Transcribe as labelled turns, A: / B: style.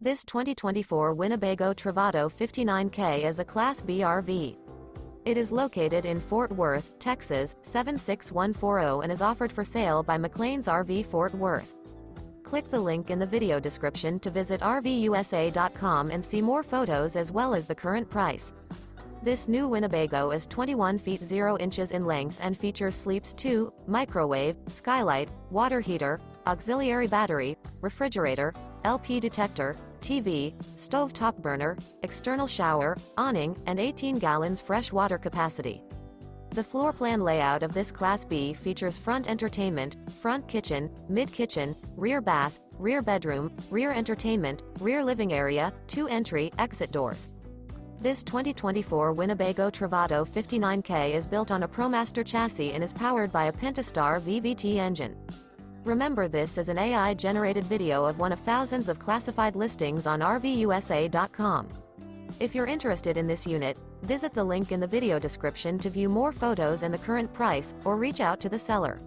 A: This 2024 Winnebago Travato 59K is a Class B RV. It is located in Fort Worth, Texas, 76140 and is offered for sale by McClain's RV Fort Worth. Click the link in the video description to visit RVUSA.com and see more photos as well as the current price. This new Winnebago is 21 feet 0 inches in length and features sleeps 2, microwave, skylight, water heater, auxiliary battery, refrigerator, LP detector, TV, stove top burner, external shower, awning, and 18 gallons fresh water capacity. The floor plan layout of this Class B features front entertainment, front kitchen, mid-kitchen, rear bath, rear bedroom, rear entertainment, rear living area, 2 entry, exit doors. This 2024 Winnebago Travato 59K is built on a ProMaster chassis and is powered by a Pentastar VVT engine. Remember, this is an AI-generated video of one of thousands of classified listings on RVUSA.com. If you're interested in this unit, visit the link in the video description to view more photos and the current price, or reach out to the seller.